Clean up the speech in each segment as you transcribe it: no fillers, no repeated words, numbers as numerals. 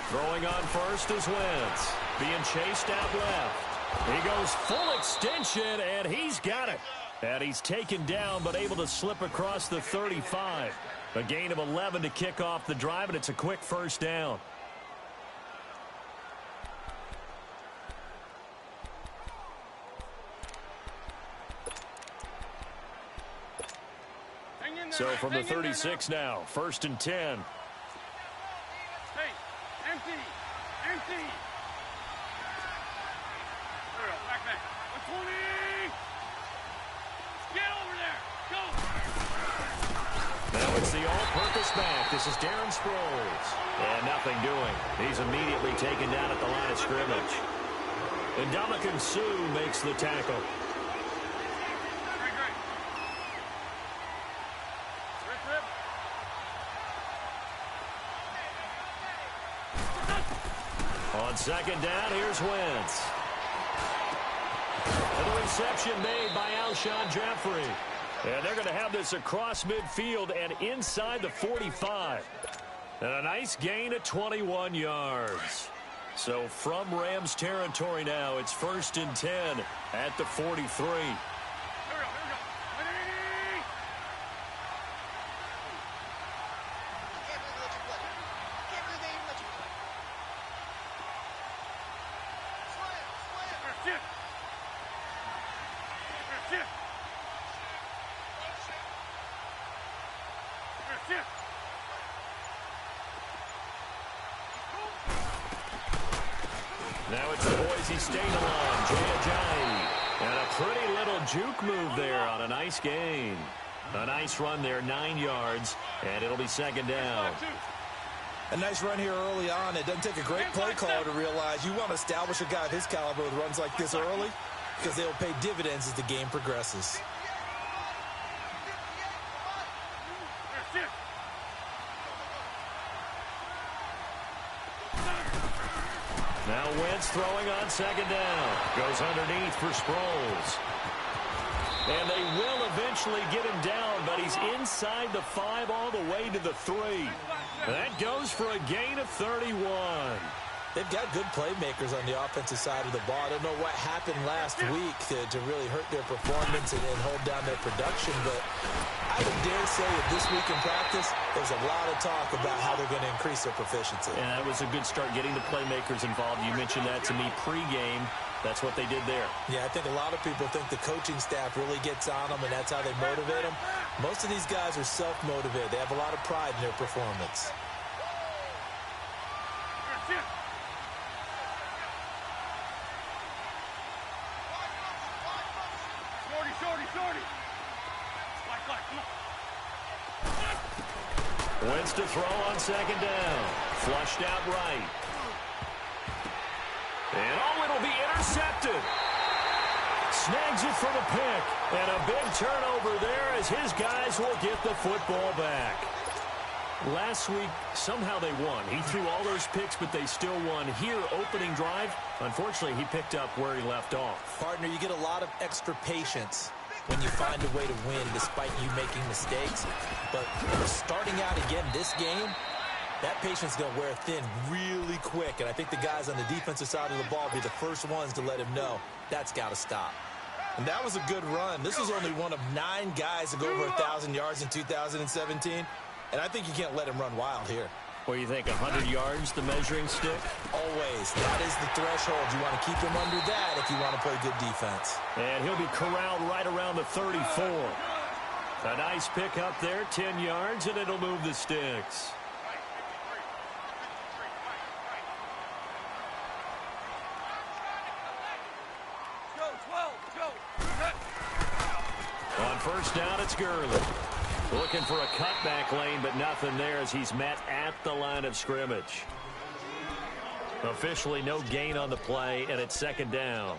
Throwing on first is Wentz. Being chased out left. He goes full extension, and he's got it. And he's taken down, but able to slip across the 35. A gain of 11 to kick off the drive, and it's a quick first down. So from the 36 now, 1st and 10. Hey, empty. Back. 120. Get over there. Go. Now it's the all-purpose back. This is Darren Sproles. And nothing doing. He's immediately taken down at the line of scrimmage. And Ndamukong Suh makes the tackle. On second down, here's Wentz. And the reception made by Alshon Jeffrey. And they're going to have this across midfield and inside the 45. And a nice gain of 21 yards. So from Rams territory now, it's 1st and 10 at the 43. Now it's the Boise State line, Jay Ajayi. And a pretty little juke move there on a nice gain. A nice run there, 9 yards, and it'll be 2nd down. A nice run here early on. It doesn't take a great play caller to realize you want to establish a guy of his caliber with runs like this early because they'll pay dividends as the game progresses. Now Wentz throwing on 2nd down. Goes underneath for Sproles. And they will eventually get him down, but he's inside the 5 all the way to the 3. That goes for a gain of 31. They've got good playmakers on the offensive side of the ball. I don't know what happened last week to really hurt their performance and hold down their production, but I would dare say that this week in practice, there's a lot of talk about how they're going to increase their proficiency. And that was a good start getting the playmakers involved. You mentioned that to me pregame. That's what they did there. Yeah, I think a lot of people think the coaching staff really gets on them, and that's how they motivate them. Most of these guys are self-motivated. They have a lot of pride in their performance. Wentz to throw on 2nd down. Flushed out right. And it'll be intercepted. Snags it for the pick. And a big turnover there as his guys will get the football back. Last week, somehow they won. He threw all those picks, but they still won. Here, opening drive, unfortunately, he picked up where he left off. Partner, you get a lot of extra patience when you find a way to win despite you making mistakes. But starting out again this game, that patience is going to wear thin really quick. And I think the guys on the defensive side of the ball will be the first ones to let him know that's got to stop. And that was a good run. This was only one of 9 guys to go over 1,000 yards in 2017. And I think you can't let him run wild here. What do you think, 100 yards, the measuring stick? Always. That is the threshold. You want to keep him under that if you want to play good defense. And he'll be corralled right around the 34. A nice pick up there, 10 yards, and it'll move the sticks. On 1st down, it's Gurley. Looking for a cutback lane, but nothing there as he's met at the line of scrimmage. Officially no gain on the play, and it's 2nd down.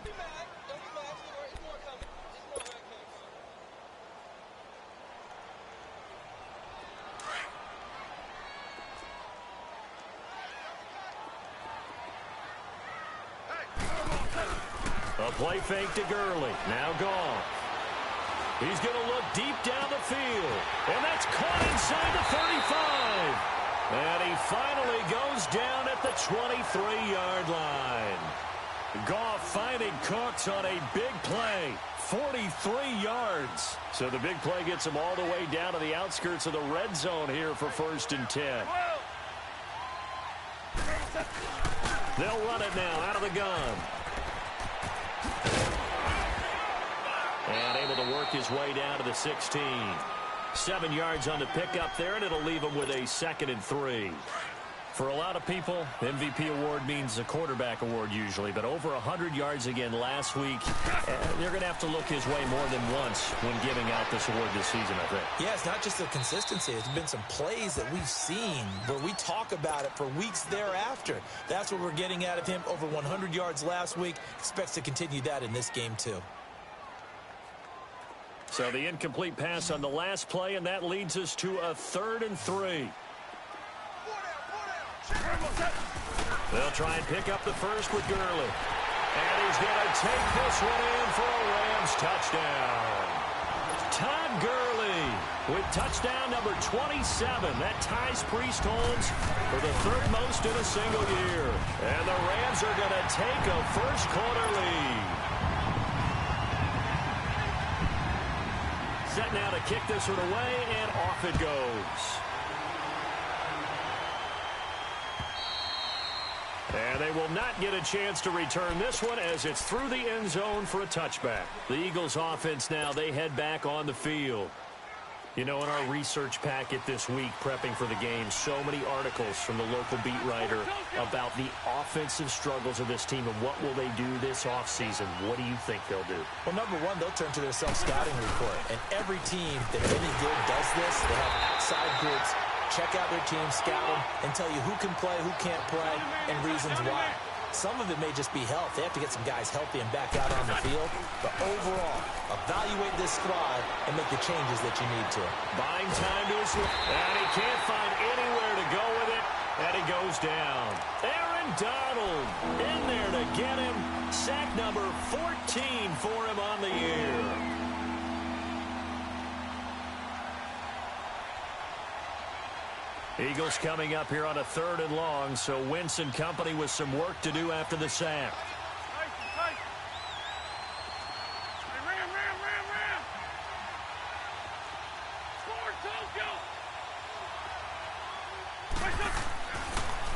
A play fake to Gurley. Now gone. He's going to look deep down the field. And that's caught inside the 35. And he finally goes down at the 23-yard line. Goff finding Cooks on a big play. 43 yards. So the big play gets him all the way down to the outskirts of the red zone here for 1st and 10. They'll run it now out of the gun. And able to work his way down to the 16. 7 yards on the pickup there, and it'll leave him with a 2nd and 3. For a lot of people, MVP award means a quarterback award usually, but over 100 yards again last week. They're going to have to look his way more than once when giving out this award this season, I think. Yeah, it's not just the consistency. It's been some plays that we've seen where we talk about it for weeks thereafter. That's what we're getting out of him. Over 100 yards last week. Expects to continue that in this game, too. So the incomplete pass on the last play, and that leads us to a 3rd and 3. They'll try and pick up the first with Gurley. And he's going to take this one in for a Rams touchdown. Todd Gurley with touchdown number 27. That ties Priest-Holmes for the 3rd most in a single year. And the Rams are going to take a first-quarter lead. Set now to kick this one away, and off it goes. And they will not get a chance to return this one as it's through the end zone for a touchback. The Eagles offense now, they head back on the field. You know, in our research packet this week, prepping for the game, so many articles from the local beat writer about the offensive struggles of this team and what will they do this offseason. What do you think they'll do? Well, number one, they'll turn to their self-scouting report. And every team that's any good does this. They have outside groups. Check out their team, scout them, and tell you who can play, who can't play, and reasons why. Some of it may just be health. They have to get some guys healthy and back out on the field. But overall, evaluate this squad and make the changes that you need to. Buying time to his left. And he can't find anywhere to go with it. And he goes down. Aaron Donald in there to get him. Sack number 14 for him on the year. Eagles coming up here on a 3rd and long, so Wentz and company with some work to do after the sack.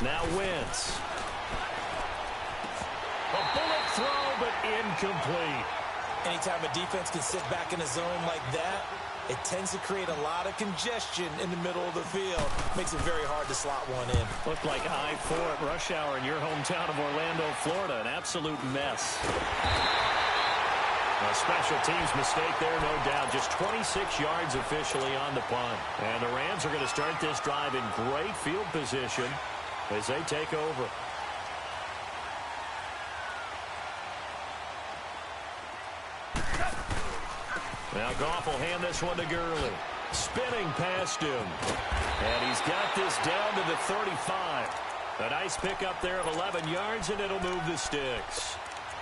Now Wentz. A bullet throw, but incomplete. Anytime a defense can sit back in a zone like that, it tends to create a lot of congestion in the middle of the field. Makes it very hard to slot one in. Looked like I-4 at rush hour in your hometown of Orlando, Florida. An absolute mess. A special teams mistake there, no doubt. Just 26 yards officially on the punt. And the Rams are going to start this drive in great field position as they take over. Now Goff will hand this one to Gurley. Spinning past him. And he's got this down to the 35. A nice pickup there of 11 yards, and it'll move the sticks.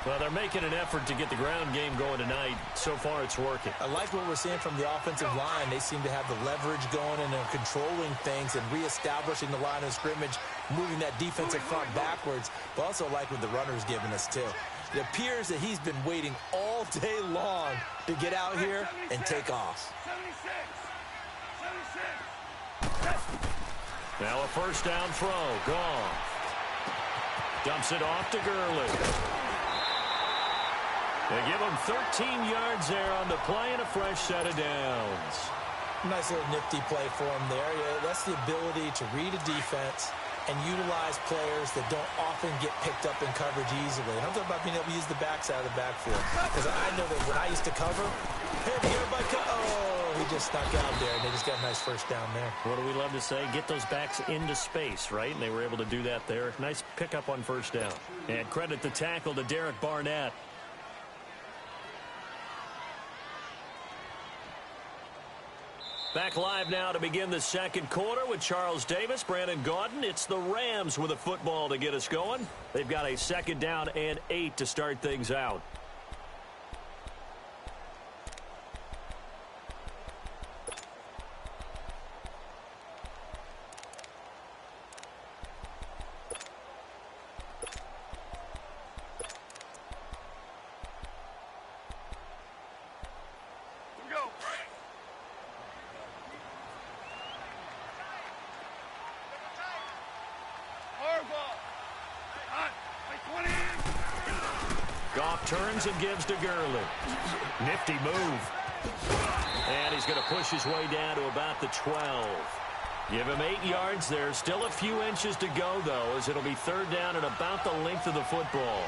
Well, they're making an effort to get the ground game going tonight. So far, it's working. I like what we're seeing from the offensive line. They seem to have the leverage going, and they're controlling things and reestablishing the line of scrimmage, moving that defensive front backwards. But also like what the runner's giving us, too. It appears that he's been waiting all day long to get out here and take off. 76. Now a first down throw. Gone. Dumps it off to Gurley. They give him 13 yards there on the play and a fresh set of downs. Nice little nifty play for him there. Yeah, that's the ability to read a defense and utilize players that don't often get picked up in coverage easily. And I'm talking about being able to use the backside of the backfield. Because I know that when I used to cover, he just stuck out there, and they just got a nice first down there. What do we love to say? Get those backs into space, right? And they were able to do that there. Nice pickup on first down. And credit the tackle to Derek Barnett. Back live now to begin the second quarter with Charles Davis, Brandon Gaudin. It's the Rams with a football to get us going. They've got a 2nd down and 8 to start things out. Goff turns and gives to Gurley. Nifty move. And he's going to push his way down to about the 12. Give him 8 yards there. Still a few inches to go, though, as it'll be third down and about the length of the football.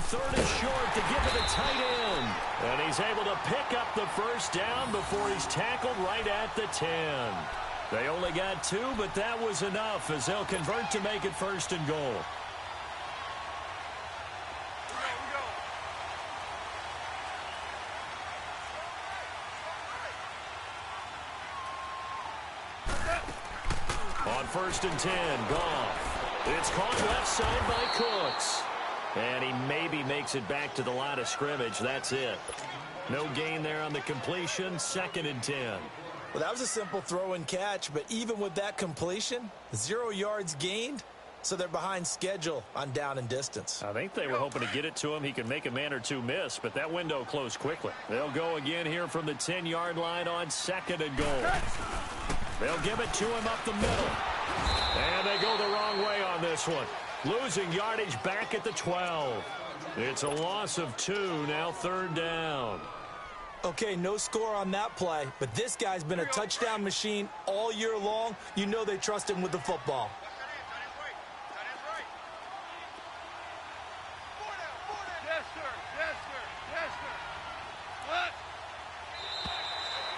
Third and short to give it a tight end. And he's able to pick up the first down before he's tackled right at the 10. They only got 2, but that was enough as they'll convert to make it first and goal. On first and 10, Goff. It's caught left side by Cooks. And he maybe makes it back to the line of scrimmage. That's it. No gain there on the completion. Second and 10. Well, that was a simple throw and catch, but even with that completion, 0 yards gained, so they're behind schedule on down and distance. I think they were hoping to get it to him. He could make a man or two miss, but that window closed quickly. They'll go again here from the 10-yard line on second and goal. They'll give it to him up the middle. And they go the wrong way on this one. Losing yardage back at the 12. It's a loss of 2, now third down. Okay, no score on that play, but this guy's been a touchdown machine all year long. You know they trust him with the football. Yes, sir. Yes, sir. Yes, sir. What?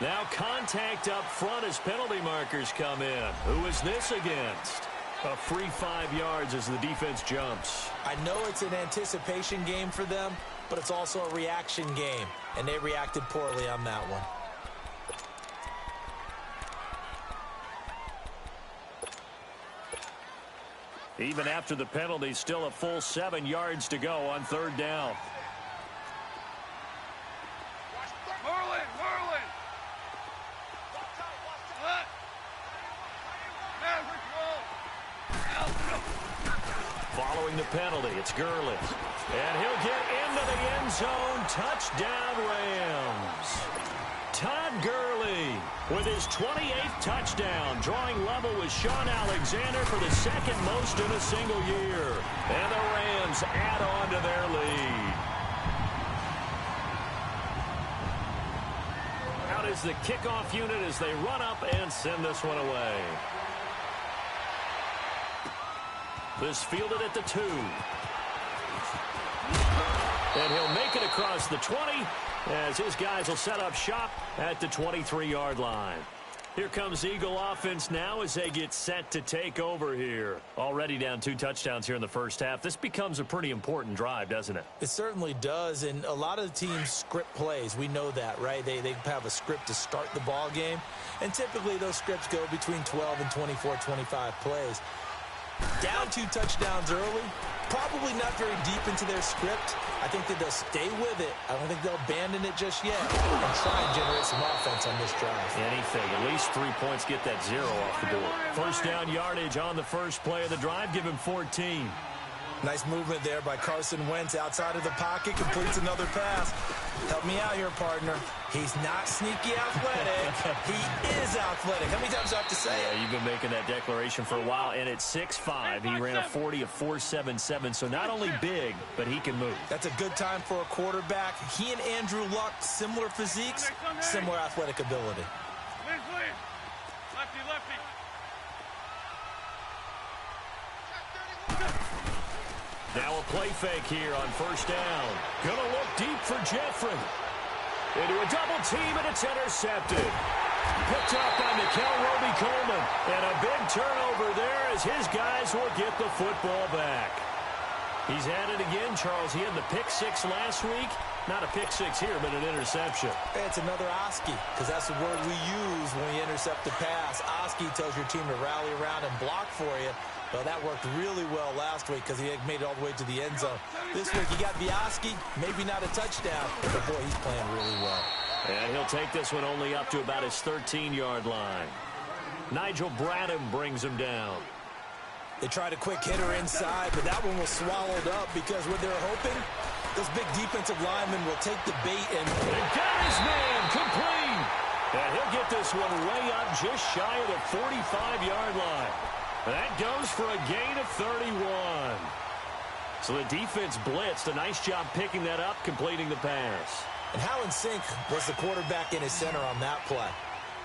Now contact up front as penalty markers come in. Who is this against? A free 5 yards as the defense jumps. I know it's an anticipation game for them, but it's also a reaction game, and they reacted poorly on that one. Even after the penalty, still a full 7 yards to go on third down. Merlin! What? Maverick roll! Following the penalty, it's Gurley. And he'll get into the end zone. Touchdown, Rams. Todd Gurley with his 28th touchdown, drawing level with Sean Alexander for the second most in a single year. And the Rams add on to their lead. Out is the kickoff unit as they run up and send this one away. This fielded at the 2. And he'll make it across the 20 as his guys will set up shop at the 23-yard line. Here comes Eagle offense now as they get set to take over here. Already down 2 touchdowns here in the first half. This becomes a pretty important drive, doesn't it? It certainly does, and a lot of the teams script plays. We know that, right? They have a script to start the ball game, and typically those scripts go between 12 and 24, 25 plays. Down 2 touchdowns early, probably not very deep into their script. I think that they'll stay with it. I don't think they'll abandon it just yet and try and generate some offense on this drive. Anything. At least 3 points, get that 0 off the board. First down yardage on the first play of the drive. Give him 14. Nice movement there by Carson Wentz outside of the pocket. Completes another pass. Help me out here, partner. He's not sneaky athletic. He is athletic. How many times do I have to say it? Yeah, you've been making that declaration for a while. And at 6'5", he ran a 40 of 4.77. So not only big, but he can move. That's a good time for a quarterback. He and Andrew Luck, similar physiques, similar athletic ability. Please. Lefty. Now a play fake here on first down. Gonna look deep for Jeffrey. Into a double team, and it's intercepted. Picked up by Mikel Roby-Coleman. And a big turnover there as his guys will get the football back. He's at it again, Charles. He had the pick 6 last week. Not a pick 6 here, but an interception. It's another Oski, because that's the word we use when we intercept the pass. Oski tells your team to rally around and block for you. Well, that worked really well last week because he had made it all the way to the end zone. This week, he got the Oski, maybe not a touchdown, but boy, he's playing really well. And he'll take this one only up to about his 13-yard line. Nigel Bradham brings him down. They tried a quick hitter inside, but that one was swallowed up because what they were hoping, those big defensive linemen will take the bait and got his man complete. And he'll get this one way up just shy of the 45-yard line. That goes for a gain of 31. So the defense blitzed. A nice job picking that up, completing the pass. And how in sync was the quarterback and his center on that play?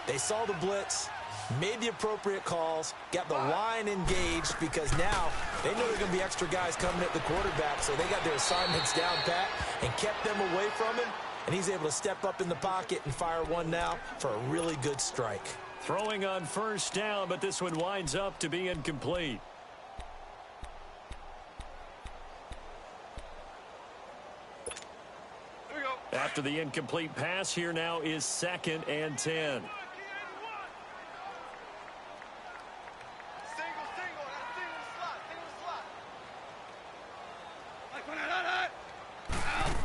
They saw the blitz, made the appropriate calls, got the line engaged because now they know there are going to be extra guys coming at the quarterback, so they got their assignments down pat and kept them away from him, and he's able to step up in the pocket and fire one now for a really good strike. Throwing on first down, but this one winds up to be incomplete. After the incomplete pass, here now is 2nd and 10.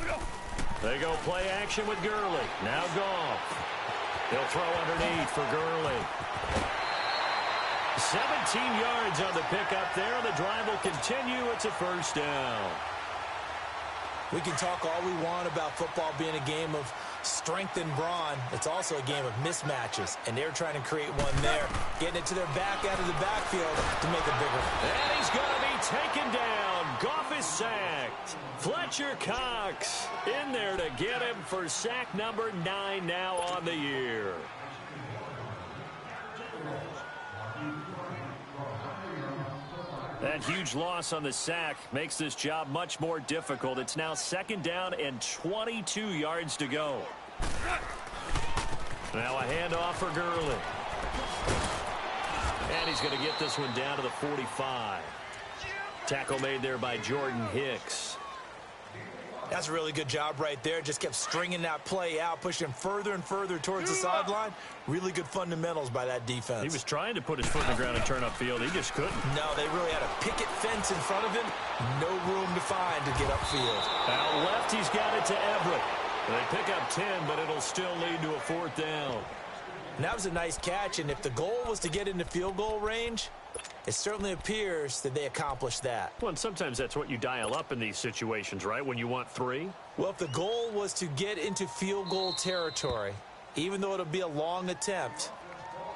Single. They go play action with Gurley. Now Goff. He'll throw underneath for Gurley. 17 yards on the pickup there. The drive will continue. It's a first down. We can talk all we want about football being a game of strength and brawn. It's also a game of mismatches, and they're trying to create one there, getting it to their back out of the backfield to make it bigger. And he's going to be taken down. Goff is sacked. Fletcher Cox in there to get him for sack number 9 now on the year. That huge loss on the sack makes this job much more difficult. It's now 2nd down and 22 yards to go. Now a handoff for Gurley. And he's going to get this one down to the 45. Tackle made there by Jordan Hicks. That's a really good job right there. Just kept stringing that play out, pushing him further and further towards the sideline. Really good fundamentals by that defense. He was trying to put his foot in the ground and turn upfield. He just couldn't. No, they really had a picket fence in front of him. No room to find to get upfield. Out left, he's got it to Everett. They pick up 10, but it'll still lead to a 4th down. And that was a nice catch, and if the goal was to get into field goal range, it certainly appears that they accomplished that. Well, and sometimes that's what you dial up in these situations, right, when you want 3? Well, if the goal was to get into field goal territory, even though it'll be a long attempt,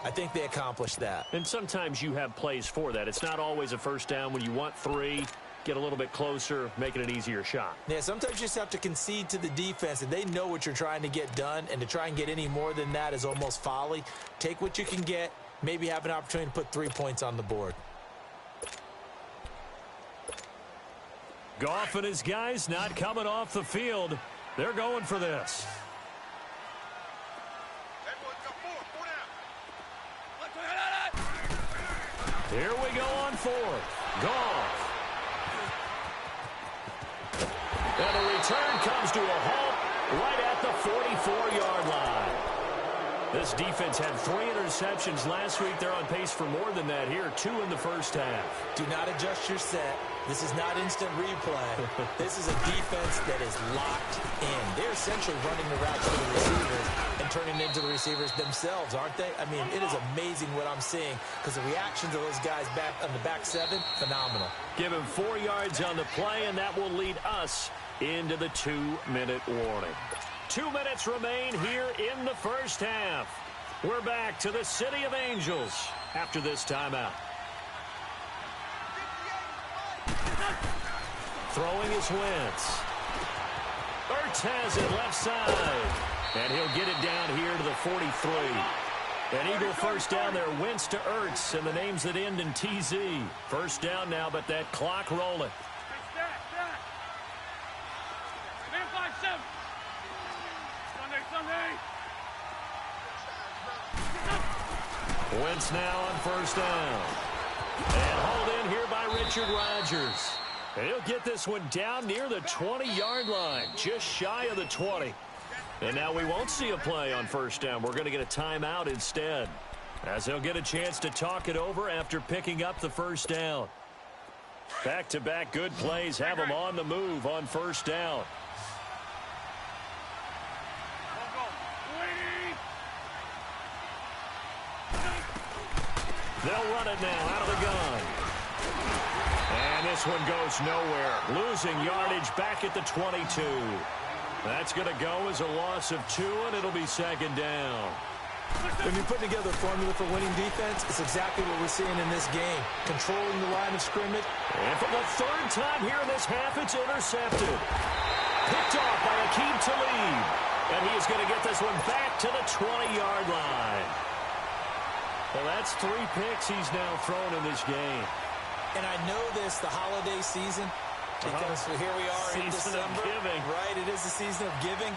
I think they accomplished that. And sometimes you have plays for that. It's not always a first down when you want 3. Get a little bit closer, making an easier shot. Yeah, sometimes you just have to concede to the defense, and they know what you're trying to get done, and to try and get any more than that is almost folly. Take what you can get, maybe have an opportunity to put 3 points on the board. Goff and his guys not coming off the field. They're going for this. Here we go on 4th. Goff. And the return comes to a halt right at the 44-yard line. This defense had 3 interceptions last week. They're on pace for more than that here. 2 in the first half. Do not adjust your set. This is not instant replay. This is a defense that is locked in. They're essentially running the routes for the receivers and turning into the receivers themselves, aren't they? I mean, it is amazing what I'm seeing because the reactions of those guys back on the back 7, phenomenal. Give him 4 yards on the play, and that will lead us into the 2-minute warning. 2 minutes remain here in the first half. We're back to the City of Angels after this timeout. Throwing is Wentz. Ertz has it left side. And he'll get it down here to the 43. An Eagle first down there. Wentz to Ertz, and the names that end in TZ. First down now, but that clock rolling. Wentz now on first down. And hauled in here by Richard Rodgers. And he'll get this one down near the 20-yard line, just shy of the 20. And now we won't see a play on first down. We're going to get a timeout instead, as they'll get a chance to talk it over after picking up the first down. Back-to-back good plays have them on the move on first down. They'll run it now out of the gun. And this one goes nowhere. Losing yardage back at the 22. That's going to go as a loss of 2, and it'll be second down. When you're putting together a formula for winning defense, it's exactly what we're seeing in this game. Controlling the line of scrimmage. And for the third time here in this half, it's intercepted. Picked off by Akeem Talib. And he is going to get this one back to the 20-yard line. Well, that's 3 picks he's now thrown in this game. And I know this, the holiday season, because here we are in December. Season of giving. Right, it is the season of giving.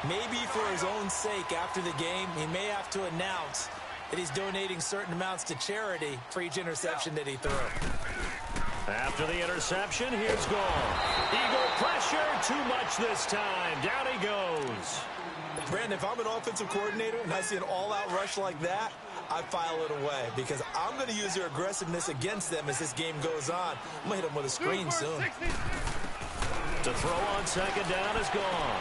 Maybe for his own sake, after the game, he may have to announce that he's donating certain amounts to charity for each interception that he threw. After the interception, here's goal. Eagle pressure, too much this time. Down he goes. Brandon, if I'm an offensive coordinator and I see an all-out rush like that, I file it away because I'm going to use their aggressiveness against them as this game goes on. I'm going to hit them with a screen soon. To throw on second down is gone.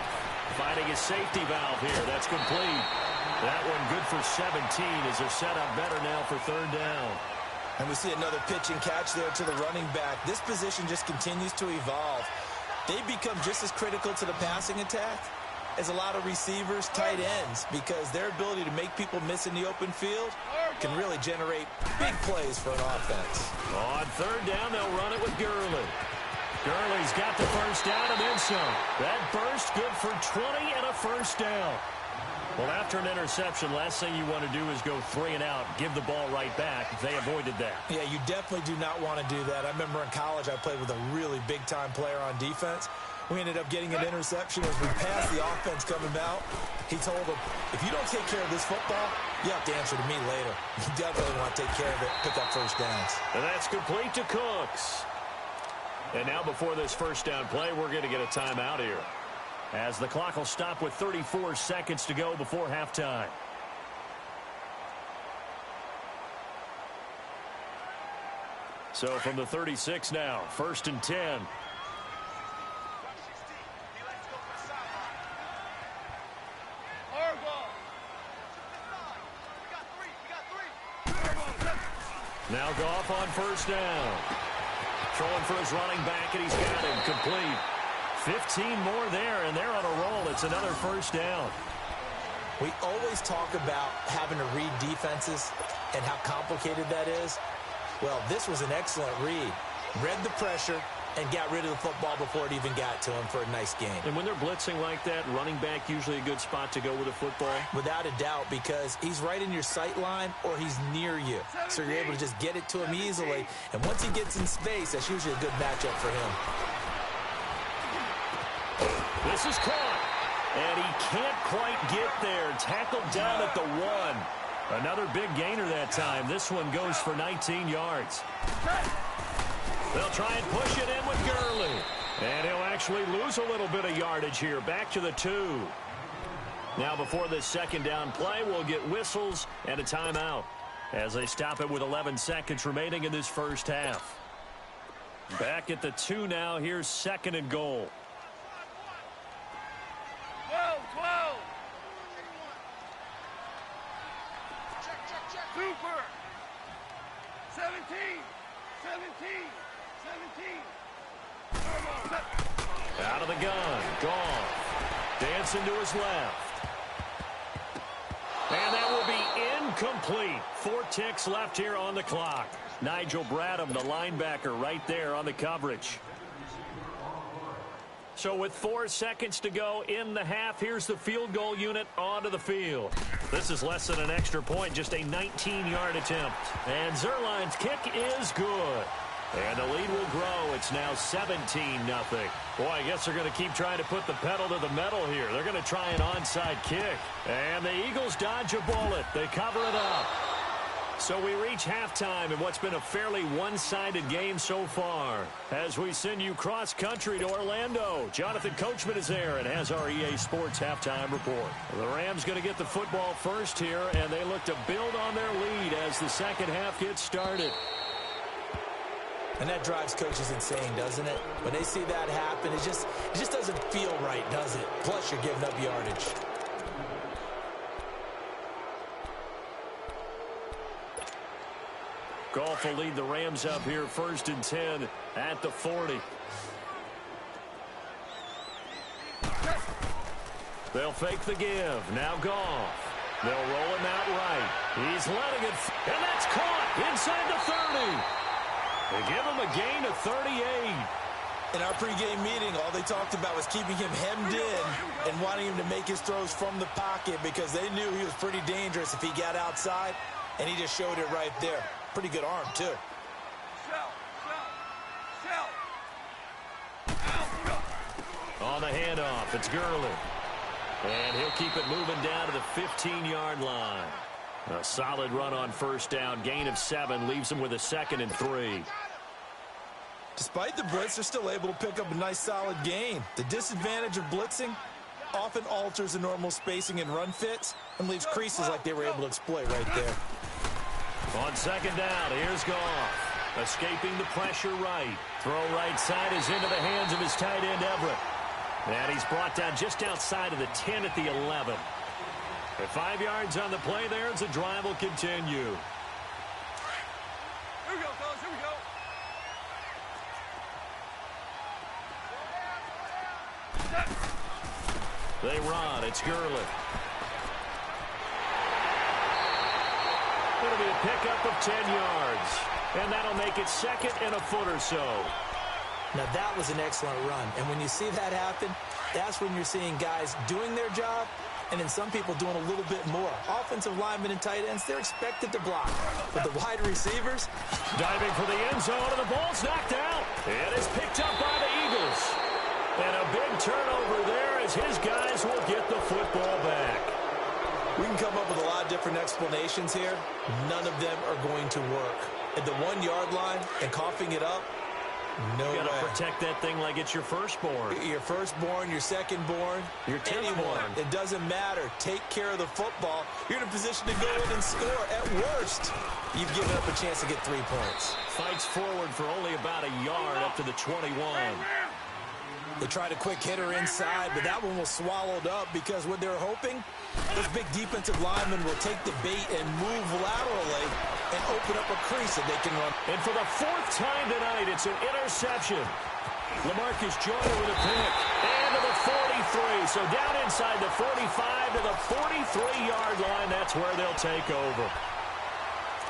Finding his safety valve here. That's complete. That one good for 17 as they're set up better now for third down. And we see another pitch and catch there to the running back. This position just continues to evolve. They become just as critical to the passing attack as a lot of receivers, tight ends, because their ability to make people miss in the open field can really generate big plays for an offense. On third down, they'll run it with Gurley. Gurley's got the first down and then some. That burst good for 20 and a first down. Well, after an interception, last thing you want to do is go 3 and out, give the ball right back. They avoided that. Yeah, you definitely do not want to do that. I remember in college I played with a really big-time player on defense. We ended up getting an interception as we passed the offense coming out. He told him, if you don't take care of this football, you have to answer to me later. You definitely want to take care of it, pick up first downs. And that's complete to Cooks. And now before this first down play, we're going to get a timeout here, as the clock will stop with 34 seconds to go before halftime. So from the 36 now, 1st and 10. Now Goff on first down. Throwing for his running back, and he's got him complete. 15 more there, and they're on a roll. It's another first down. We always talk about having to read defenses and how complicated that is. Well, this was an excellent read. Read the pressure and got rid of the football before it even got to him for a nice game. And when they're blitzing like that, running back usually a good spot to go with a football? Without a doubt, because he's right in your sight line or he's near you. So you're able to just get it to him easily. And once he gets in space, that's usually a good matchup for him. This is caught. And he can't quite get there. Tackled down at the 1. Another big gainer that time. This one goes for 19 yards. They'll try and push it in with Gurley. And he'll actually lose a little bit of yardage here. Back to the 2. Now before this second down play, we'll get whistles and a timeout as they stop it with 11 seconds remaining in this first half. Back at the 2 now. Here's 2nd and goal. 12. Super. 17. Out of the gun. Goff. Dancing to his left. And that will be incomplete. 4 ticks left here on the clock. Nigel Bradham, the linebacker, right there on the coverage. So with 4 seconds to go in the half, here's the field goal unit onto the field. This is less than an extra point, just a 19-yard attempt. And Zerline's kick is good. And the lead will grow. It's now 17-0. Boy, I guess they're going to keep trying to put the pedal to the metal here. They're going to try an onside kick. And the Eagles dodge a bullet. They cover it up. So we reach halftime in what's been a fairly one-sided game so far. As we send you cross-country to Orlando, Jonathan Coachman is there and has our EA Sports halftime report. The Rams going to get the football first here, and they look to build on their lead as the second half gets started. And that drives coaches insane, doesn't it? When they see that happen, it just doesn't feel right, does it? Plus, you're giving up yardage. Goff will lead the Rams up here 1st and 10 at the 40. They'll fake the give. Now Goff. They'll roll him out right. He's letting it, and that's caught inside the 30. They give him a gain of 38. In our pregame meeting, all they talked about was keeping him hemmed in and wanting him to make his throws from the pocket because they knew he was pretty dangerous if he got outside, and he just showed it right there. Pretty good arm, too. On the handoff, it's Gurley. And he'll keep it moving down to the 15-yard line. A solid run on 1st down. Gain of 7 leaves him with a 2nd and 3. Despite the blitz, they're still able to pick up a nice, solid gain. The disadvantage of blitzing often alters the normal spacing and run fits and leaves creases like they were able to exploit right there. On 2nd down, here's Goff. Escaping the pressure right. Throw right side is into the hands of his tight end, Everett. And he's brought down just outside of the 10 at the 11. At 5 yards on the play there, the drive will continue. Here we go, fellas. Here we go. They run. It's Gurley. It'll be a pickup of 10 yards. And that'll make it 2nd and a foot or so. Now, that was an excellent run. And when you see that happen, that's when you're seeing guys doing their job and then some people doing a little bit more. Offensive linemen and tight ends, they're expected to block. But the wide receivers, diving for the end zone, and the ball's knocked out. It is picked up by the Eagles. And a big turnover there as his guys will get the football back. We can come up with a lot of different explanations here. None of them are going to work. At the 1-yard line and coughing it up, no way. You got to protect that thing like it's your firstborn. Your firstborn, your secondborn, your anyone. It doesn't matter. Take care of the football. You're in a position to go in and score. At worst, you've given up a chance to get 3 points. Fights forward for only about a yard up to the 21. They tried a quick hitter inside, but that one was swallowed up because what they're hoping, this big defensive lineman will take the bait and move laterally and open up a crease that they can run. And for the 4th time tonight, it's an interception. LaMarcus Joyner with a pick. And to the 43. So down inside the 45 to the 43-yard line. That's where they'll take over.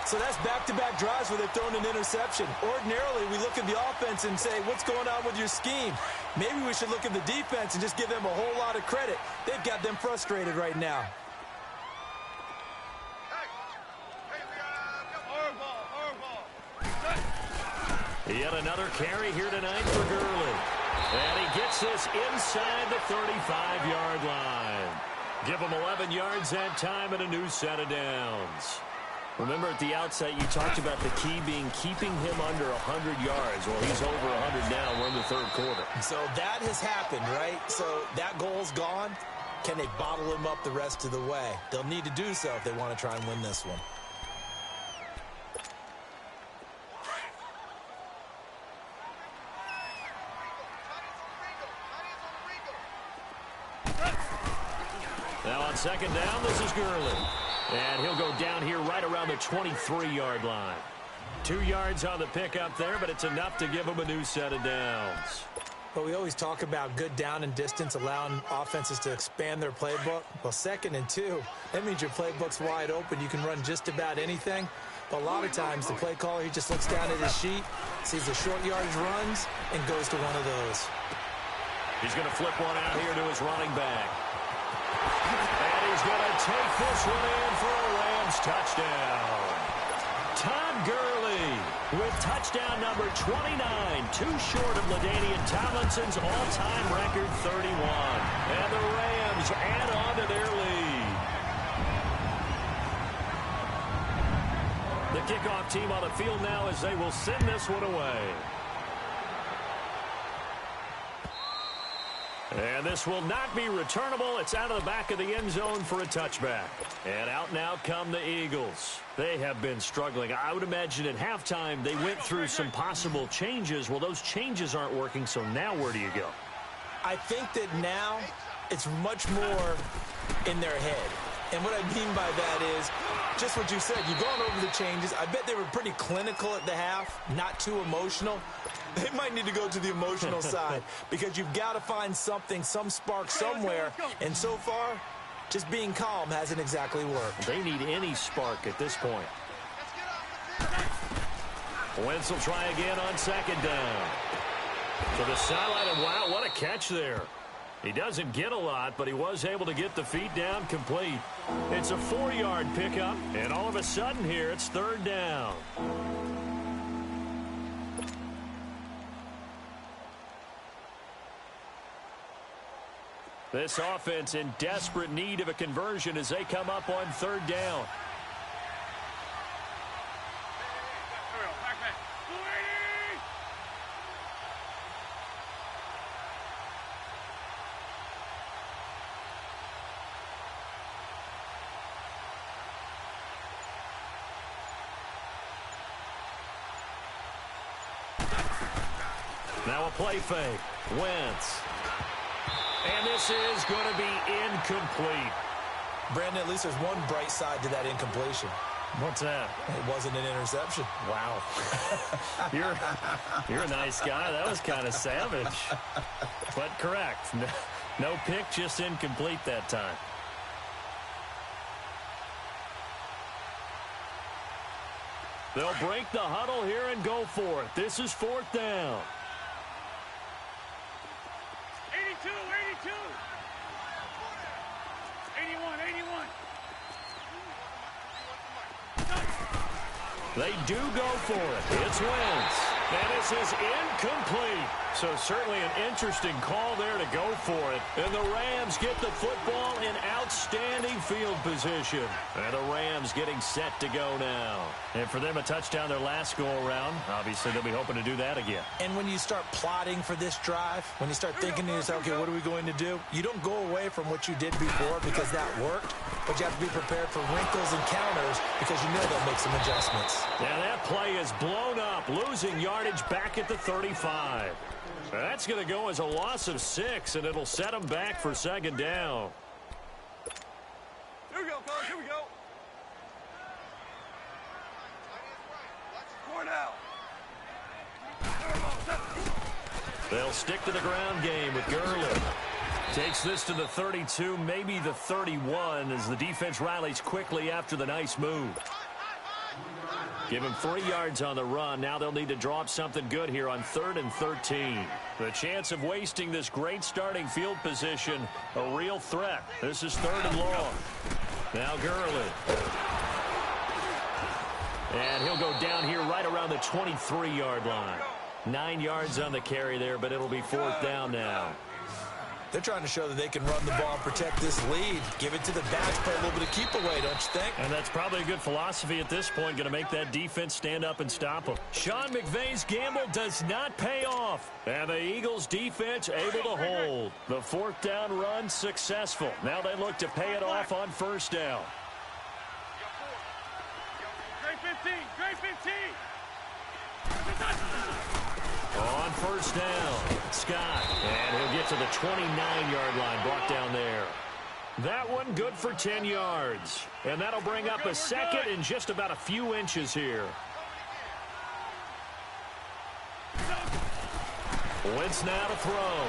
So that's back-to-back drives where they've thrown an interception. Ordinarily, we look at the offense and say, what's going on with your scheme? Maybe we should look at the defense and just give them a whole lot of credit. They've got them frustrated right now. Yet another carry here tonight for Gurley. And he gets this inside the 35-yard line. Give him 11 yards that time and a new set of downs. Remember at the outset you talked about the key being keeping him under 100 yards. Well, he's over 100 now. We're in the 3rd quarter. So that has happened, right? So that goal's gone. Can they bottle him up the rest of the way? They'll need to do so if they want to try and win this one. Now on 2nd down, this is Gurley. And he'll go down here right around the 23-yard line. 2 yards on the pickup there, but it's enough to give him a new set of downs. But we always talk about good down and distance, allowing offenses to expand their playbook. Well, 2nd and 2, that means your playbook's wide open. You can run just about anything. But a lot of times, the play caller, he just looks down at his sheet, sees the short yardage runs, and goes to one of those. He's going to flip one out here to his running back. And he's going to take this one in for a Rams touchdown. Todd Gurley with touchdown number 29, too short of LaDainian Tomlinson's all-time record 31. And the Rams add on to their lead. The kickoff team on the field now as they will send this one away. And this will not be returnable. It's out of the back of the end zone for a touchback. And out now come the Eagles. They have been struggling. I would imagine at halftime they went through some possible changes. Well, those changes aren't working, so now where do you go? I think that now it's much more in their head. And what I mean by that is just what you said. You've gone over the changes. I bet they were pretty clinical at the half, not too emotional. They might need to go to the emotional side because you've got to find something, some spark somewhere. And so far, just being calm hasn't exactly worked. They need any spark at this point. Wentz will try again on second down. To the sideline, and wow, what a catch there. He doesn't get a lot, but he was able to get the feet down complete. It's a 4-yard pickup, and all of a sudden here, it's third down. This offense in desperate need of a conversion as they come up on third down. Now a play fake. Wentz. And this is going to be incomplete. Brandon, at least there's one bright side to that incompletion. What's that? It wasn't an interception. Wow. You're a nice guy. That was kind of savage. But correct. No pick, just incomplete that time. They'll break the huddle here and go for it. This is fourth down. 82, 81. They do go for it. It's Wentz. And this is incomplete. So certainly an interesting call there to go for it. And the Rams get the football in outstanding field position. And the Rams getting set to go now. And for them, a touchdown their last go-around. Obviously, they'll be hoping to do that again. And when you start plotting for this drive, when you start thinking to yourself, okay, what are we going to do? You don't go away from what you did before because that worked. But you have to be prepared for wrinkles and counters because you know they'll make some adjustments. Yeah, that play is blown up, losing yardage back at the 35. That's going to go as a loss of 6, and it'll set them back for second down. Here we go, fellas. Here we go. Score now. They'll stick to the ground game with Gurley. Takes this to the 32, maybe the 31, as the defense rallies quickly after the nice move. Give him 3 yards on the run. Now they'll need to draw up something good here on 3rd and 13. The chance of wasting this great starting field position, a real threat. This is 3rd and long. Now Gurley. And he'll go down here right around the 23-yard line. 9 yards on the carry there, but it'll be 4th down now. They're trying to show that they can run the ball and protect this lead. Give it to the backs, play a little bit of keep away, don't you think? And that's probably a good philosophy at this point, going to make that defense stand up and stop them. Sean McVay's gamble does not pay off. And the Eagles defense able to hold. The 4th down run successful. Now they look to pay it off on 1st down. Great 15, great 15. On 1st down, Scott. And he'll get to the 29-yard line, brought down there. That one good for 10 yards. And that'll bring up a second in just about a few inches here. Wentz now to throw.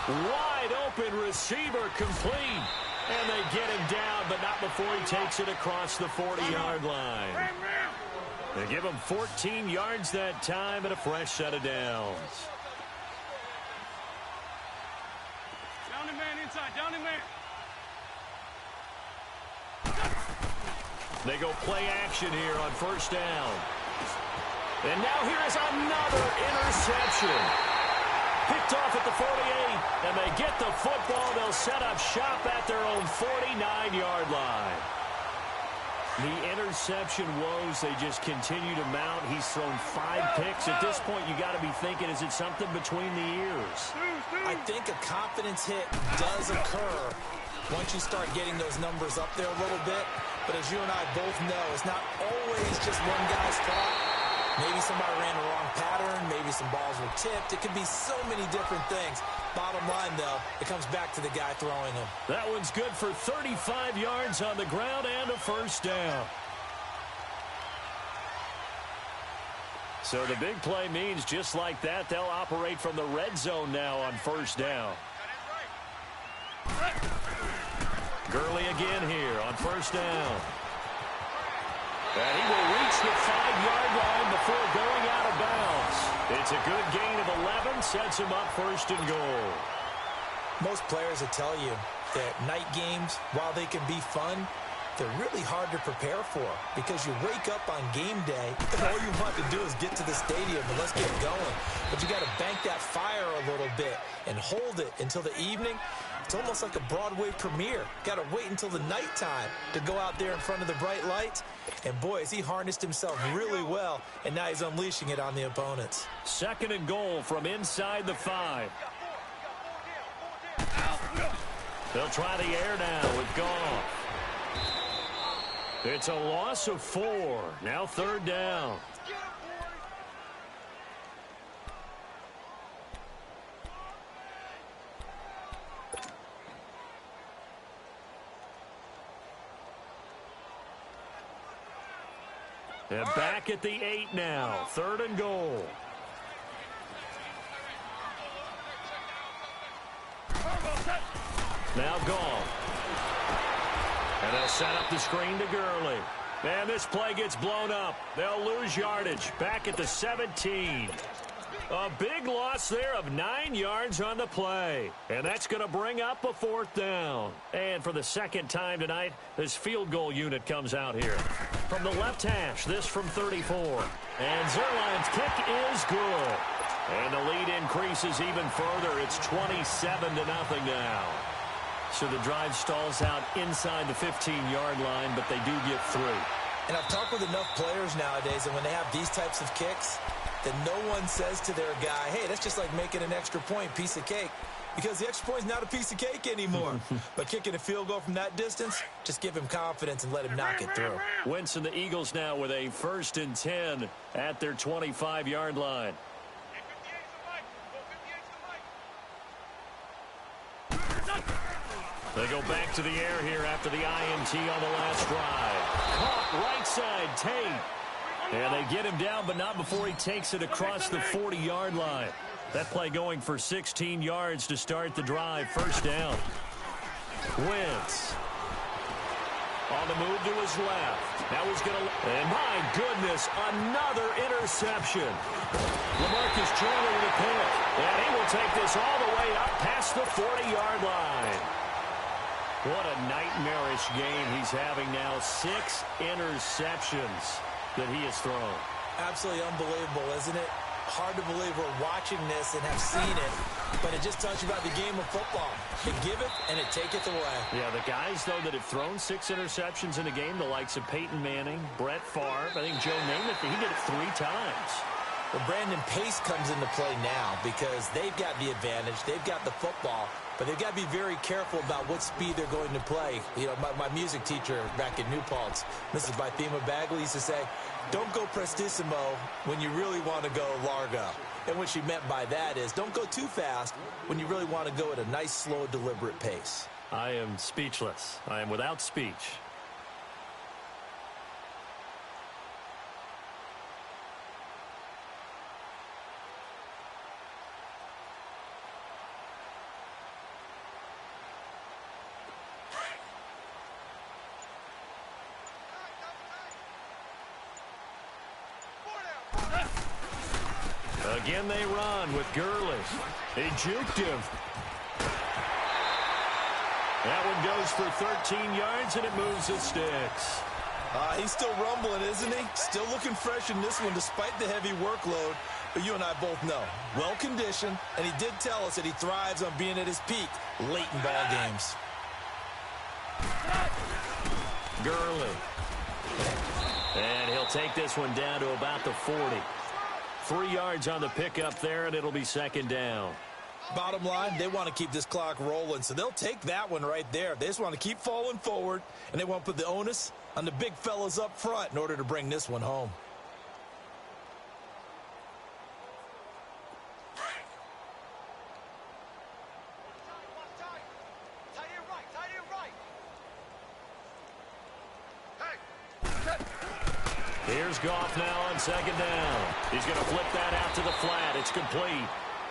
Wide open receiver complete. And they get him down, but not before he takes it across the 40-yard line. They give him 14 yards that time and a fresh set of downs. Down and man inside, down and man. They go play action here on 1st down. And now here is another interception. Picked off at the 48, and they get the football. They'll set up shop at their own 49-yard line. The interception woes, they just continue to mount. He's thrown 5 picks. At this point, you got to be thinking, is it something between the ears? I think a confidence hit does occur once you start getting those numbers up there a little bit. But as you and I both know, it's not always just one guy's fault. Maybe somebody ran the wrong pattern. Maybe some balls were tipped. It could be so many different things. Bottom line, though, it comes back to the guy throwing them. That one's good for 35 yards on the ground and a first down. So the big play means just like that, they'll operate from the red zone now on first down. Gurley again here on first down. And he will reach the 5-yard line before going out of bounds. It's a good gain of 11, sets him up first and goal. Most players will tell you that night games, while they can be fun, they're really hard to prepare for because you wake up on game day and all you want to do is get to the stadium and let's get going. But you got to bank that fire a little bit and hold it until the evening. It's almost like a Broadway premiere. Got to wait until the nighttime to go out there in front of the bright lights. And boy, has he harnessed himself really well, and now he's unleashing it on the opponents. Second and goal from inside the 5. They'll try the air now with Goff. It's a loss of 4. Now third down. And back at the 8 now. Third and goal. Now Goff. And they'll set up the screen to Gurley. And this play gets blown up. They'll lose yardage. Back at the 17. A big loss there of 9 yards on the play. And that's going to bring up a fourth down. And for the second time tonight, this field goal unit comes out here. From the left hash, this from 34. And Zerline's kick is good. And the lead increases even further. It's 27-0 now. So the drive stalls out inside the 15-yard line, but they do get through. And I've talked with enough players nowadays, and when they have these types of kicks, that no one says to their guy, hey, that's just like making an extra point, piece of cake. Because the extra point is not a piece of cake anymore. But kicking a field goal from that distance, just give him confidence and let him knock it through. Wentz and the Eagles now with a 1st and 10 at their 25-yard line. They go back to the air here after the INT on the last drive. Caught right side, Tate. And they get him down, but not before he takes it across the 40-yard line. That play going for 16 yards to start the drive. First down. Wentz. On the move to his left. Now he's going to... And my goodness, another interception. LaMarcus Joyner with a pick. And he will take this all the way up past the 40-yard line. What a nightmarish game he's having now. 6 interceptions that he has thrown. Absolutely unbelievable, isn't it? Hard to believe we're watching this and have seen it, but it just tells you about the game of football. It giveth and it taketh away. Yeah, the guys, though, that have thrown 6 interceptions in a game, the likes of Peyton Manning, Brett Favre, I think Joe Namath, he did it 3 times. Well, Brandon Pace comes into play now because they've got the advantage. They've got the football, but they've got to be very careful about what speed they're going to play. You know, my music teacher back in New Paltz, Mrs. Bythema Bagley, used to say, don't go prestissimo when you really want to go largo. And what she meant by that is don't go too fast when you really want to go at a nice, slow, deliberate pace. I am speechless. I am without speech. Again they run with Gurley. He juked him. That one goes for 13 yards, and it moves the sticks. He's still rumbling, isn't he? Still looking fresh in this one despite the heavy workload. But you and I both know, well-conditioned, and he did tell us that he thrives on being at his peak late in ball games. Gurley. And he'll take this one down to about the 40. 3 yards on the pickup there, and it'll be second down. Bottom line, they want to keep this clock rolling, so they'll take that one right there. They just want to keep falling forward, and they want to put the onus on the big fellas up front in order to bring this one home. Here's Goff now on second down. He's going to flip that out to the flat. It's complete.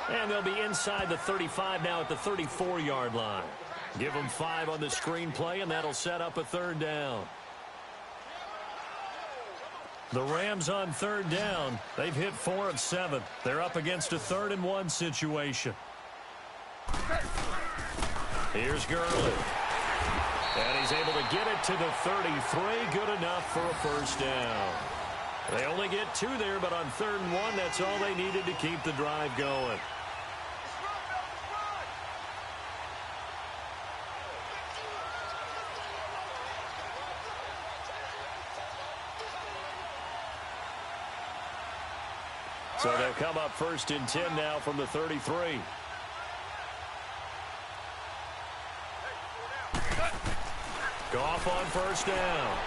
And they'll be inside the 35 now at the 34-yard line. Give them 5 on the screenplay, and that'll set up a third down. The Rams on third down. They've hit 4 of 7. They're up against a 3rd-and-1 situation. Here's Gurley. And he's able to get it to the 33. Good enough for a first down. They only get 2 there, but on 3rd and 1, that's all they needed to keep the drive going. So they'll come up 1st and 10 now from the 33. Goff on first down.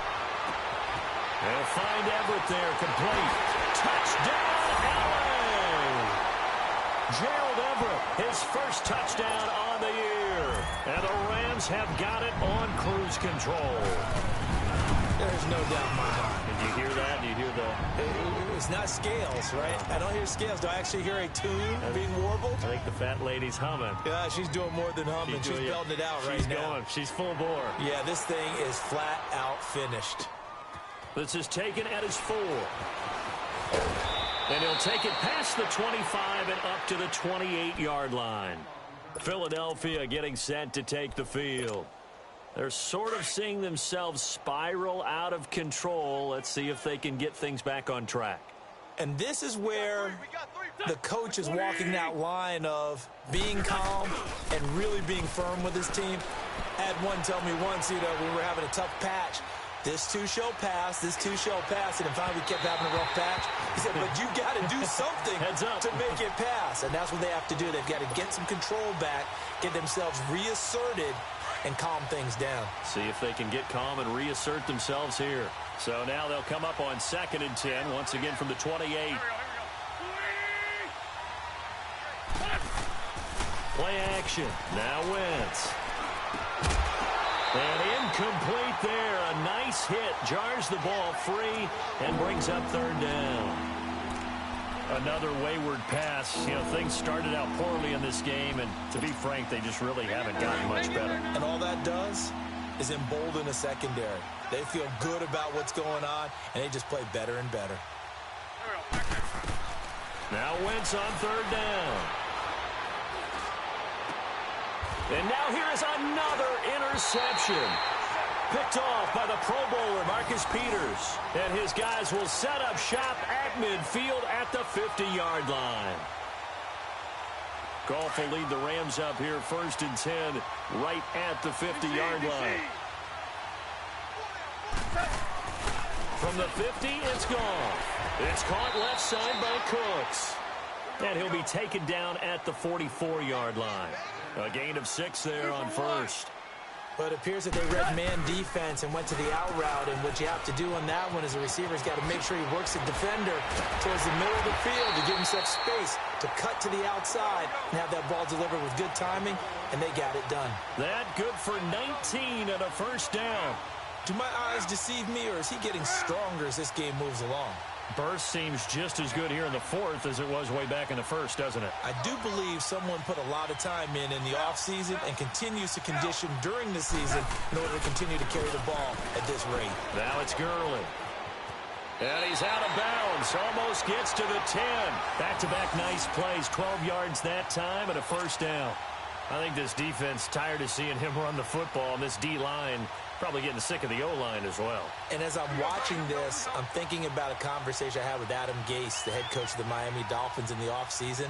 They'll find Everett there, complete. Touchdown, LA! Gerald Everett, his first touchdown on the year. And the Rams have got it on cruise control. There's no doubt in my mind. Did you hear that? Did you hear the... It's not scales, right? I don't hear scales. Do I actually hear a tune being warbled? I think the fat lady's humming. Yeah, she's doing more than humming. She's belting it out right now. She's going. She's full bore. Yeah, this thing is flat out finished. This is taken at his 4. And he'll take it past the 25 and up to the 28-yard line. Philadelphia getting set to take the field. They're sort of seeing themselves spiral out of control. Let's see if they can get things back on track. And this is where the coach is walking that line of being calm and really being firm with his team. I had one tell me once, when we were having a tough patch, this too shall pass, this too shall pass, and finally we kept having a rough patch. He said, but you got to do something to make it pass, and that's what they have to do. They've got to get some control back, get themselves reasserted, and calm things down. See if they can get calm and reassert themselves here. So now they'll come up on 2nd and 10, once again from the 28. Play action. Now Wentz. And incomplete there. A nice hit. Jars the ball free and brings up 3rd down. Another wayward pass. Things started out poorly in this game, and to be frank, they just really haven't gotten much better. And all that does is embolden a secondary. They feel good about what's going on, and they just play better and better. Now Wentz on 3rd down. And now here is another interception. Picked off by the Pro Bowler, Marcus Peters. And his guys will set up shop at midfield at the 50-yard line. Goff will lead the Rams up here 1st and 10 right at the 50-yard line. From the 50, it's gone. It's caught left side by Cooks. And he'll be taken down at the 44-yard line. A gain of 6 there on 1st. But it appears that they read man defense and went to the out route. And what you have to do on that one is the receiver's got to make sure he works the defender towards the middle of the field to give himself space to cut to the outside and have that ball delivered with good timing, and they got it done. That good for 19 and a first down. Do my eyes deceive me, or is he getting stronger as this game moves along? Burst seems just as good here in the 4th as it was way back in the 1st, doesn't it? I do believe someone put a lot of time in the offseason and continues to condition during the season in order to continue to carry the ball at this rate. Now it's Gurley. And he's out of bounds. Almost gets to the 10. Back-to-back nice plays. 12 yards that time and a first down. I think this defense tired of seeing him run the football, and this D-line probably getting sick of the O-line as well. And as I'm watching this, I'm thinking about a conversation I had with Adam Gase, the head coach of the Miami Dolphins, in the offseason.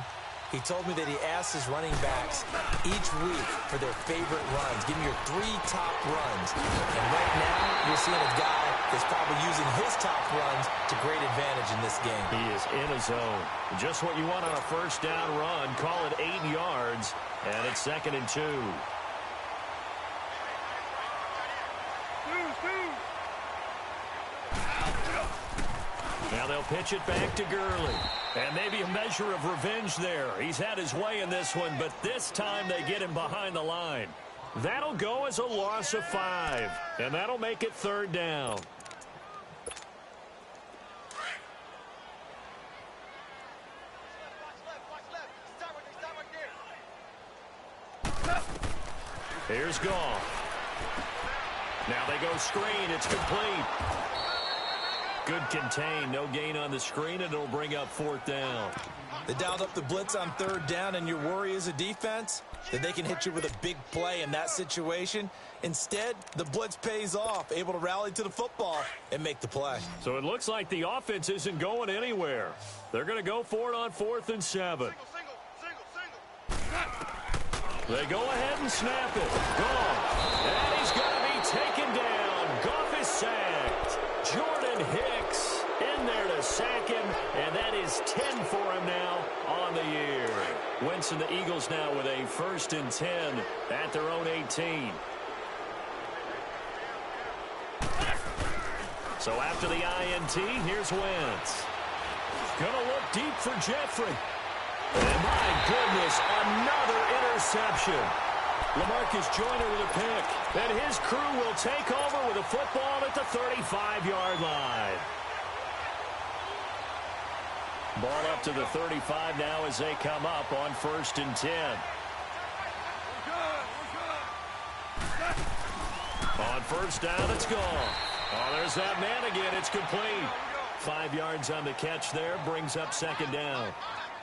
He told me that he asked his running backs each week for their favorite runs. Give me your 3 top runs. And right now, you're seeing a guy that's probably using his top runs to great advantage in this game. He is in a zone. Just what you want on a first down run. Call it 8 yards, and it's 2nd and 2. Now they'll pitch it back to Gurley. And maybe a measure of revenge there. He's had his way in this one, but this time they get him behind the line. That'll go as a loss of 5. And that'll make it 3rd down. Here's Goff. Now they go screen. It's complete. Good contain. No gain on the screen, and it'll bring up 4th down. They dialed up the blitz on 3rd down, and your worry as a defense that they can hit you with a big play in that situation. Instead, the blitz pays off, able to rally to the football and make the play. So it looks like the offense isn't going anywhere. They're going to go for it on 4th and 7. They go ahead and snap it. Goff. And he's going to be taken down. Goff is sacked. Jordan Hicks in there to sack him, and that is 10 for him now on the year. Wentz and the Eagles now with a 1st and 10 at their own 18. So after the INT, here's Wentz. Gonna look deep for Jeffrey. And my goodness, another interception. LaMarcus Joyner with a pick. And his crew will take over with a football at the 35-yard line. Ball up to the 35 now as they come up on 1st and 10. On 1st down, it's gone. Oh, there's that man again. It's complete. 5 yards on the catch there. Brings up 2nd down.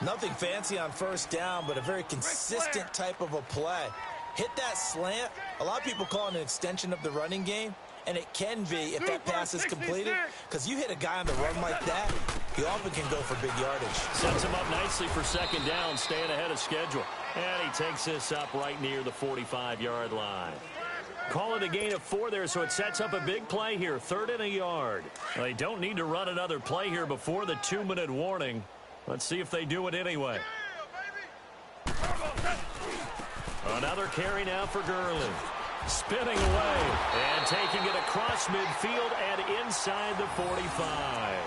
Nothing fancy on 1st down, but a very consistent type of a play. Hit that slant. A lot of people call it an extension of the running game, and it can be if that pass is completed, because you hit a guy on the run like that, he often can go for big yardage. Sets him up nicely for 2nd down, staying ahead of schedule. And he takes this up right near the 45-yard line. Call it a gain of 4 there, so it sets up a big play here, 3rd and a yard. They don't need to run another play here before the 2-minute warning. Let's see if they do it anyway. Another carry now for Gurley. Spinning away and taking it across midfield and inside the 45.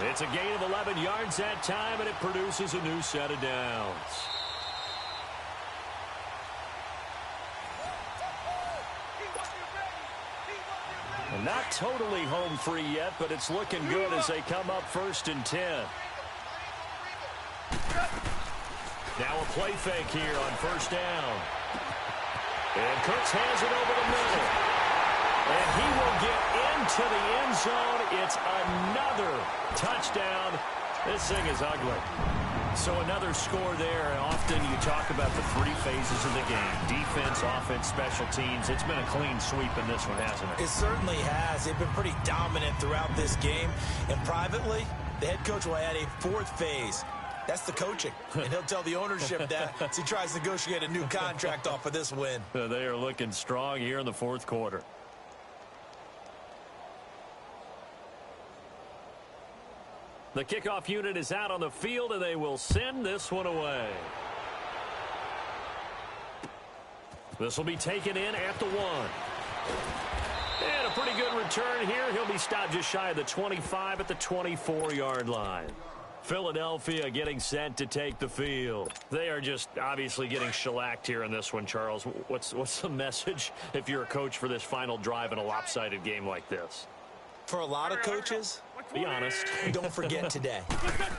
It's a gain of 11 yards that time, and it produces a new set of downs. Not totally home free yet, but it's looking good as they come up 1st and 10. Now a play fake here on 1st down. And Cooks has it over the middle. And he will get into the end zone. It's another touchdown. This thing is ugly. So another score there. And often you talk about the 3 phases of the game. Defense, offense, special teams. It's been a clean sweep in this one, hasn't it? It certainly has. They've been pretty dominant throughout this game. And privately, the head coach will add a 4th phase. That's the coaching. And he'll tell the ownership that as he tries to negotiate a new contract off of this win. They are looking strong here in the 4th quarter. The kickoff unit is out on the field, and they will send this one away. This will be taken in at the 1. And a pretty good return here. He'll be stopped just shy of the 25 at the 24-yard line. Philadelphia getting set to take the field. They are just obviously getting shellacked here in this one, Charles. What's the message if you're a coach for this final drive in a lopsided game like this? For a lot of coaches, be honest. Don't forget today.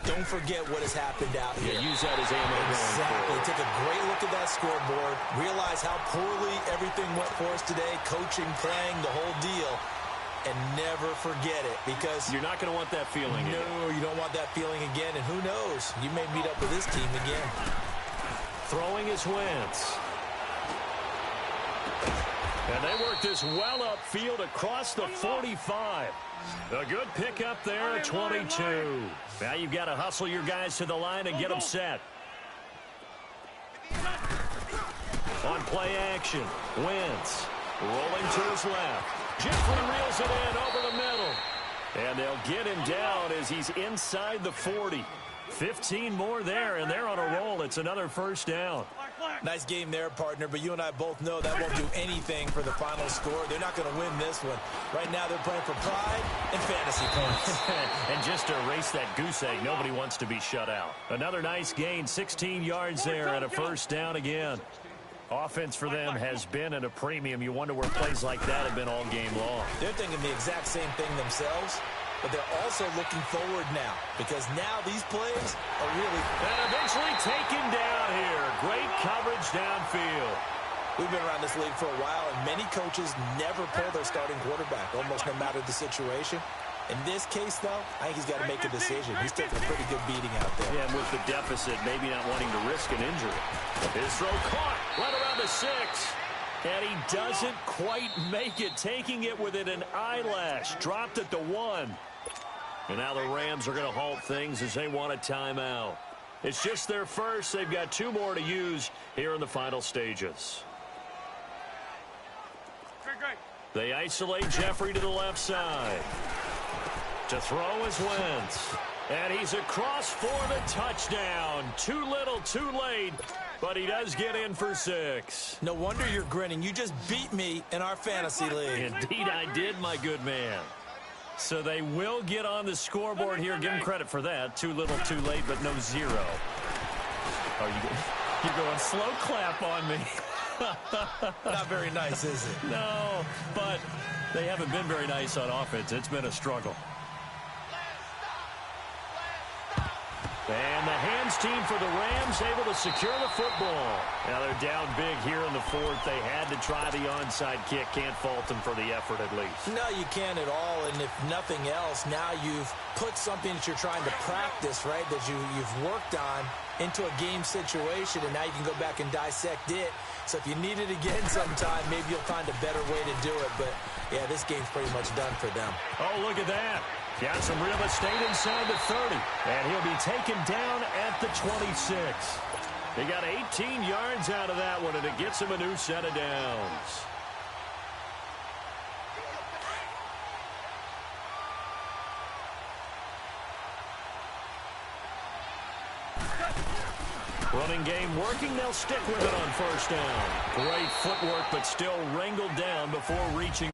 Don't forget what has happened out here. Yeah, use that as ammo. Exactly. Take a great look at that scoreboard. Realize how poorly everything went for us today. Coaching, playing, the whole deal. And never forget it, because you're not going to want that feeling again. No, you don't want that feeling again. And who knows? You may meet up with this team again. Throwing is Wentz. And they work this well upfield across the 45. A good pickup there at 22. Now you've got to hustle your guys to the line and get them set. On play action, Wentz rolling to his left. Jeffrey reels it in over the middle. And they'll get him down as he's inside the 40. 15 more there, and they're on a roll. It's another 1st down. Nice game there, partner, but you and I both know that won't do anything for the final score. They're not going to win this one. Right now they're playing for pride and fantasy points. And just to erase that goose egg, nobody wants to be shut out. Another nice gain, 16 yards there, and a 1st down again. Offense for them has been at a premium. You wonder where plays like that have been all game long. They're thinking the exact same thing themselves, but they're also looking forward now, because now these plays are really... And eventually taken down here. Great coverage downfield. We've been around this league for a while, and many coaches never pull their starting quarterback, almost no matter the situation. In this case, though, I think he's got to make a decision. He's taking a pretty good beating out there. Yeah, and with the deficit, maybe not wanting to risk an injury. His throw caught right around the 6. And he doesn't quite make it, taking it within an eyelash. Dropped at the 1. And now the Rams are going to halt things as they want a timeout. It's just their first. They've got 2 more to use here in the final stages. They isolate Jeffrey to the left side. To throw is Wentz. And he's across for the touchdown. Too little, too late. But he does get in for 6. No wonder you're grinning. You just beat me in our fantasy league. Indeed I did, my good man. So they will get on the scoreboard here. Give him credit for that. Too little, too late, but no 0. Oh, you're going slow clap on me. Not very nice, is it? No, but they haven't been very nice on offense. It's been a struggle. And the hands team for the Rams able to secure the football. Now they're down big here in the 4th. They had to try the onside kick. Can't fault them for the effort at least. No, you can't at all. And if nothing else, now you've put something that you're trying to practice, right, that you've worked on into a game situation, and now you can go back and dissect it. So if you need it again sometime, maybe you'll find a better way to do it. But, yeah, this game's pretty much done for them. Oh, look at that. Got some real estate inside the 30. And he'll be taken down at the 26. He got 18 yards out of that one, and it gets him a new set of downs. Running game working. They'll stick with it on 1st down. Great footwork, but still wrangled down before reaching.